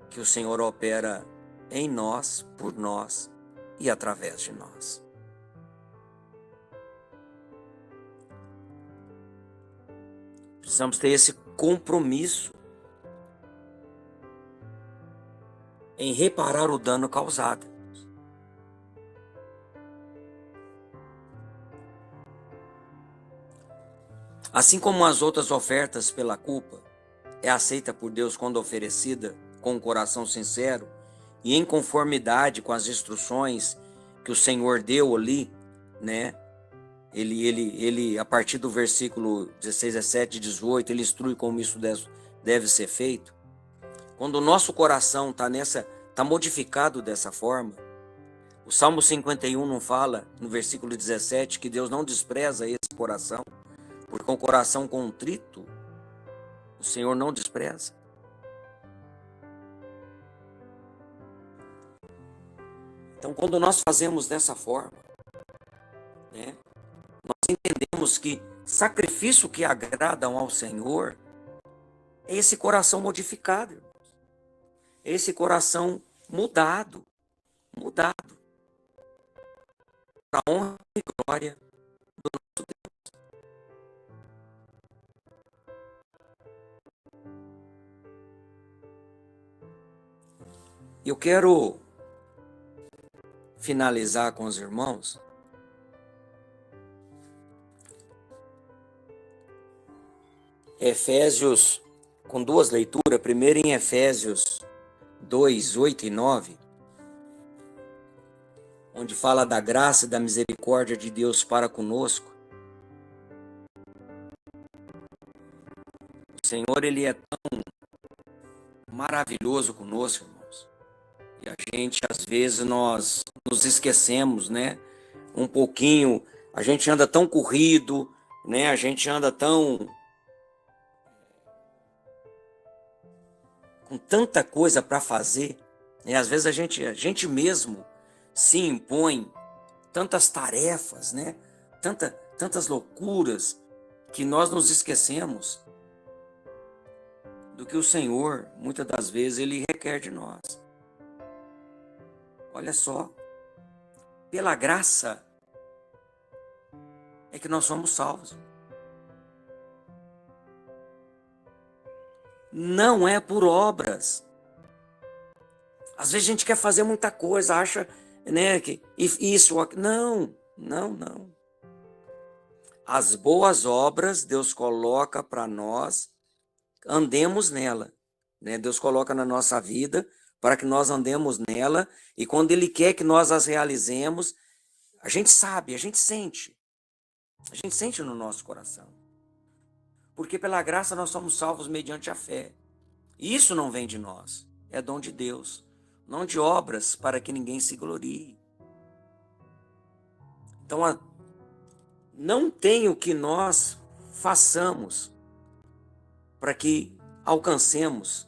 Que o Senhor opera em nós, por nós e através de nós. Precisamos ter esse compromisso em reparar o dano causado. Assim como as outras ofertas pela culpa é aceita por Deus quando oferecida com um coração sincero e em conformidade com as instruções que o Senhor deu ali, né? Ele a partir do versículo 16, 17, 18, ele instrui como isso deve ser feito. Quando o nosso coração está modificado dessa forma, o Salmo 51 não fala, no versículo 17, que Deus não despreza esse coração, porque um coração contrito, o Senhor não despreza. Então, quando nós fazemos dessa forma, né, nós entendemos que sacrifício que agradam ao Senhor é esse coração modificado, irmãos. É esse coração mudado para a honra e glória do nosso Deus. Eu quero finalizar com os irmãos Efésios, com 2 leituras. Primeiro em Efésios 2, 8 e 9, onde fala da graça e da misericórdia de Deus para conosco. O Senhor, ele é tão maravilhoso conosco, irmãos. E a gente, às vezes, nós nos esquecemos, né? Um pouquinho, a gente anda tão corrido, né? A gente anda com tanta coisa para fazer, né? Às vezes a gente mesmo se impõe tantas tarefas, né? Tantas loucuras, que nós nos esquecemos do que o Senhor, muitas das vezes, ele requer de nós. Olha só, pela graça é que nós somos salvos. Não é por obras. Às vezes a gente quer fazer muita coisa, acha, né, que isso, não. As boas obras Deus coloca para nós, andemos nela, né? Deus coloca na nossa vida para que nós andemos nela, e quando Ele quer que nós as realizemos, a gente sabe, a gente sente no nosso coração. Porque pela graça nós somos salvos mediante a fé. E isso não vem de nós, é dom de Deus, não de obras para que ninguém se glorie. Então, não tem o que nós façamos para que alcancemos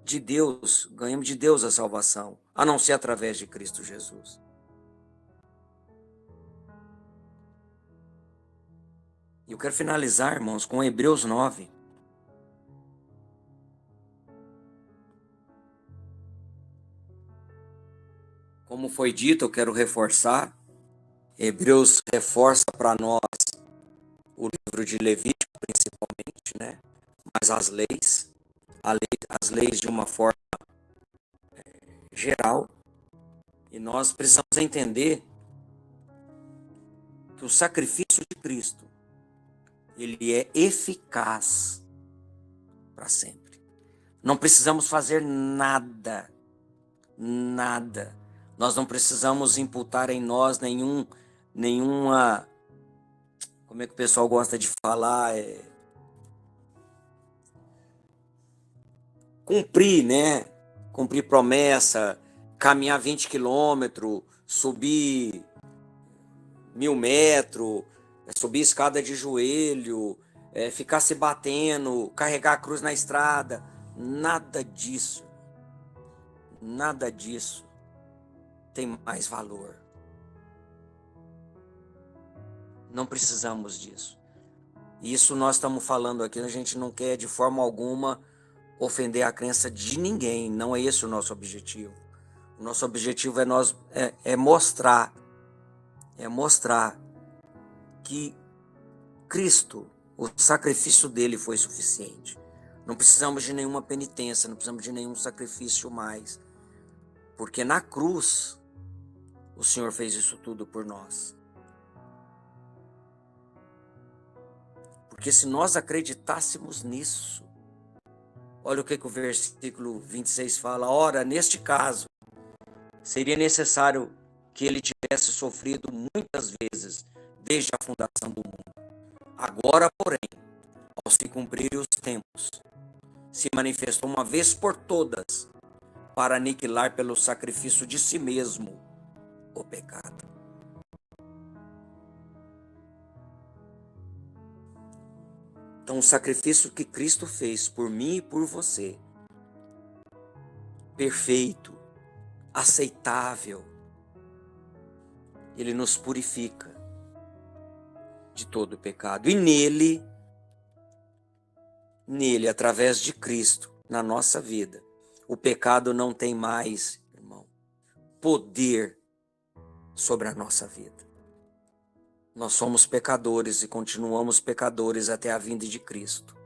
de Deus, ganhemos de Deus a salvação, a não ser através de Cristo Jesus. E eu quero finalizar, irmãos, com Hebreus 9. foi dito, eu quero reforçar. Hebreus reforça para nós o livro de Levítico, principalmente, né? Mas as leis de uma forma geral. E nós precisamos entender que o sacrifício de Cristo, ele é eficaz para sempre. Não precisamos fazer nada. Nós não precisamos imputar em nós nenhuma, como é que o pessoal gosta de falar, cumprir, né? Cumprir promessa, caminhar 20 quilômetros, subir 1000 metros, subir escada de joelho, ficar se batendo, carregar a cruz na estrada. Nada disso tem mais valor. Não precisamos disso. Isso nós estamos falando aqui, a gente não quer de forma alguma ofender a crença de ninguém, não é esse o nosso objetivo. O nosso objetivo é mostrar que Cristo, o sacrifício dele foi suficiente. Não precisamos de nenhuma penitência, não precisamos de nenhum sacrifício mais. Porque na cruz, o Senhor fez isso tudo por nós. Porque se nós acreditássemos nisso, olha o que o versículo 26 fala. Ora, neste caso, seria necessário que ele tivesse sofrido muitas vezes, desde a fundação do mundo. Agora, porém, ao se cumprirem os tempos, se manifestou uma vez por todas, para aniquilar pelo sacrifício de si mesmo o pecado. Então, o sacrifício que Cristo fez por mim e por você, perfeito, aceitável, ele nos purifica de todo o pecado. E nele, através de Cristo, na nossa vida, o pecado não tem mais, irmão, poder sobre a nossa vida. Nós somos pecadores e continuamos pecadores até a vinda de Cristo,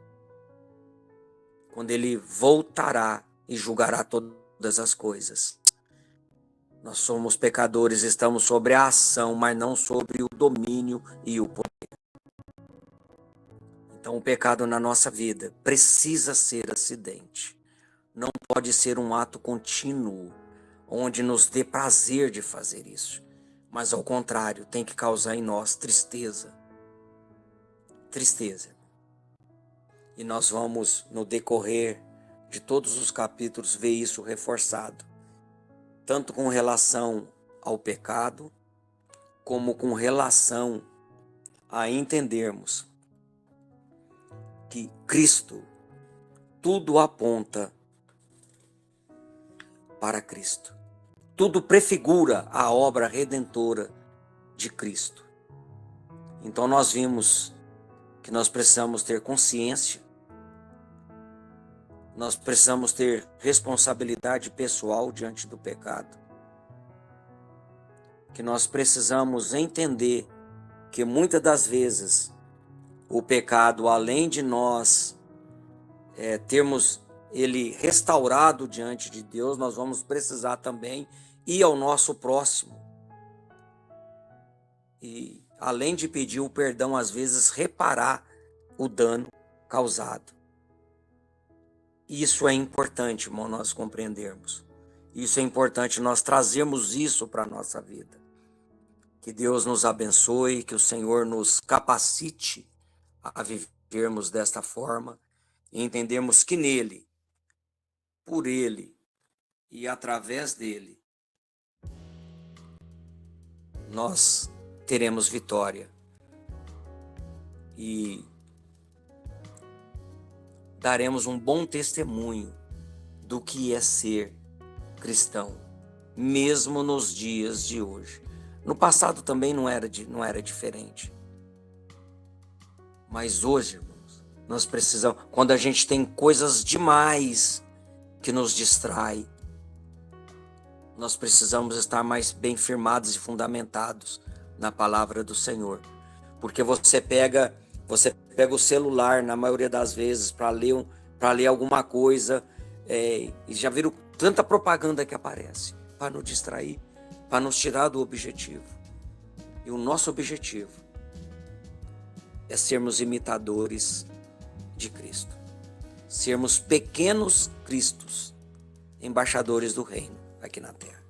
quando ele voltará e julgará todas as coisas. Nós somos pecadores, estamos sobre a ação, mas não sobre o domínio e o poder. Então, o pecado na nossa vida precisa ser acidente. Não pode ser um ato contínuo, onde nos dê prazer de fazer isso. Mas, ao contrário, tem que causar em nós tristeza. Tristeza. E nós vamos, no decorrer de todos os capítulos, ver isso reforçado. Tanto com relação ao pecado, como com relação a entendermos que Cristo, tudo aponta para Cristo. Tudo prefigura a obra redentora de Cristo. Então nós vimos que nós precisamos ter consciência, nós precisamos ter responsabilidade pessoal diante do pecado, que nós precisamos entender que muitas das vezes o pecado, além de nós termos ele restaurado diante de Deus, nós vamos precisar também ir ao nosso próximo. E além de pedir o perdão, às vezes reparar o dano causado. Isso é importante, irmão, nós compreendermos. Isso é importante nós trazermos isso para a nossa vida. Que Deus nos abençoe, que o Senhor nos capacite a vivermos desta forma e entendermos que nele, por ele e através dele, nós teremos vitória e daremos um bom testemunho do que é ser cristão, mesmo nos dias de hoje. No passado também não era diferente. Mas hoje, irmãos, nós precisamos, quando a gente tem coisas demais que nos distrai, nós precisamos estar mais bem firmados e fundamentados na palavra do Senhor. Porque você pega o celular, na maioria das vezes, para ler alguma coisa, e já viram tanta propaganda que aparece, para nos distrair, para nos tirar do objetivo. E o nosso objetivo é sermos imitadores de Cristo. Sermos pequenos cristos, embaixadores do reino aqui na terra.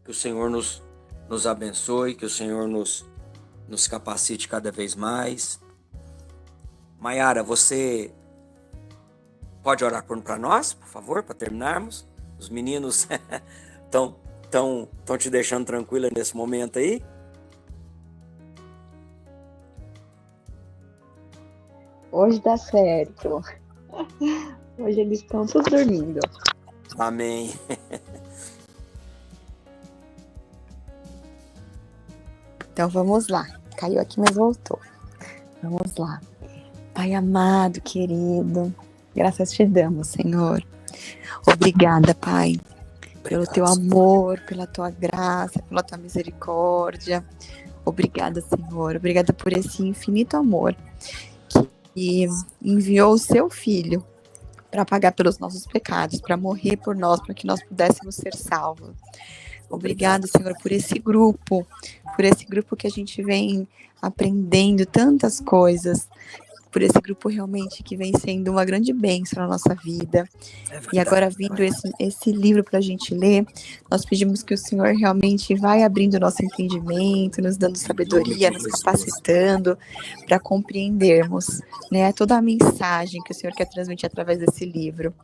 Que o Senhor nos abençoe, que o Senhor nos capacite cada vez mais. Maiara, você pode orar para nós, por favor, para terminarmos? Os meninos estão te deixando tranquila nesse momento aí? Hoje dá certo. Hoje eles estão todos dormindo. Amém. Então vamos lá. Caiu aqui, mas voltou. Vamos lá. Pai amado, querido, graças te damos, Senhor. Obrigada, Pai, pelo teu amor, pela tua graça, pela tua misericórdia. Obrigada, Senhor. Obrigada por esse infinito amor que enviou o seu Filho para pagar pelos nossos pecados, para morrer por nós, para que nós pudéssemos ser salvos. Obrigado, Senhor, por esse grupo que a gente vem aprendendo tantas coisas, por esse grupo realmente que vem sendo uma grande bênção na nossa vida. E agora, vindo esse livro para a gente ler, nós pedimos que o Senhor realmente vai abrindo o nosso entendimento, nos dando sabedoria, nos capacitando para compreendermos, né, toda a mensagem que o Senhor quer transmitir através desse livro.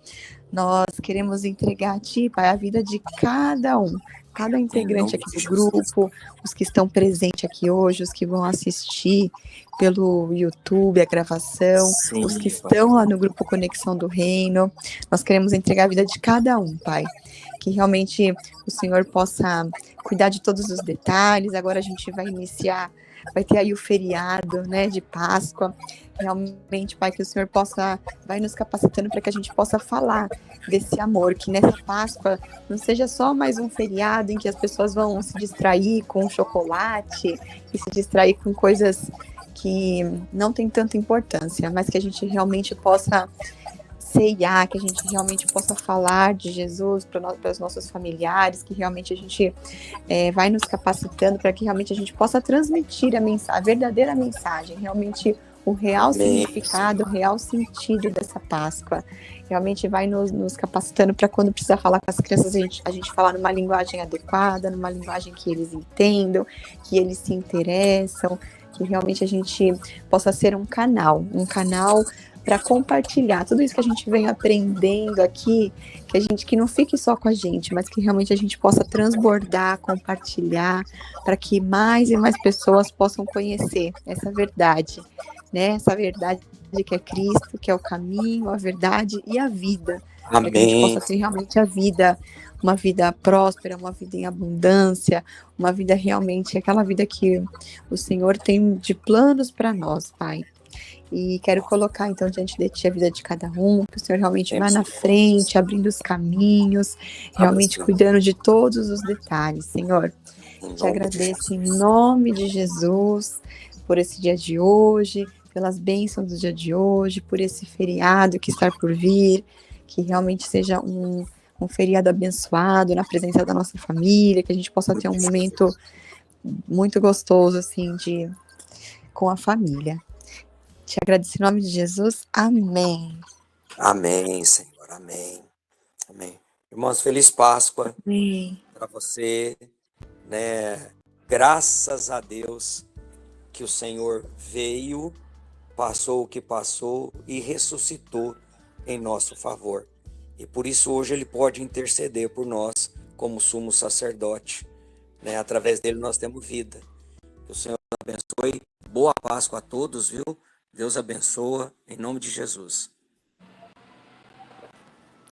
Nós queremos entregar a Ti, Pai, a vida de cada um, cada integrante aqui do grupo, os que estão presentes aqui hoje, os que vão assistir pelo YouTube, a gravação, sim, os que estão lá no grupo Conexão do Reino. Nós queremos entregar a vida de cada um, Pai. Que realmente o Senhor possa cuidar de todos os detalhes. Agora a gente vai iniciar, vai ter aí o feriado, né, de Páscoa. Realmente, Pai, que o Senhor vai nos capacitando para que a gente possa falar desse amor, que nessa Páscoa não seja só mais um feriado em que as pessoas vão se distrair com chocolate e se distrair com coisas que não tem tanta importância, mas que a gente realmente possa ceiar, que a gente realmente possa falar de Jesus para os nossos familiares, que realmente a gente vai nos capacitando para que realmente a gente possa transmitir a verdadeira mensagem, realmente o real significado, o real sentido dessa Páscoa. Realmente vai nos capacitando para quando precisar falar com as crianças, a gente falar numa linguagem adequada, numa linguagem que eles entendam, que eles se interessam, que realmente a gente possa ser um canal para compartilhar tudo isso que a gente vem aprendendo aqui, que não fique só com a gente, mas que realmente a gente possa transbordar, compartilhar, para que mais e mais pessoas possam conhecer essa verdade, né? Essa verdade que é Cristo, que é o caminho, a verdade e a vida. Para que a gente possa ter realmente a vida, uma vida próspera, uma vida em abundância, uma vida realmente, aquela vida que o Senhor tem de planos para nós, Pai. E quero colocar, então, diante de Ti a vida de cada um, que o Senhor realmente vá na frente, abrindo os caminhos, realmente cuidando de todos os detalhes, Senhor. Te agradeço em nome de Jesus, por esse dia de hoje, pelas bênçãos do dia de hoje, por esse feriado que está por vir, que realmente seja um feriado abençoado na presença da nossa família, que a gente possa ter um momento muito gostoso, assim, com a família. Te agradeço em nome de Jesus. Amém. Amém, Senhor. Amém. Amém. Irmãos, feliz Páscoa para você, né? Graças a Deus que o Senhor veio, passou o que passou e ressuscitou em nosso favor. E por isso hoje ele pode interceder por nós como sumo sacerdote, né? Através dele nós temos vida. Que o Senhor abençoe. Boa Páscoa a todos, viu? Deus abençoa, em nome de Jesus.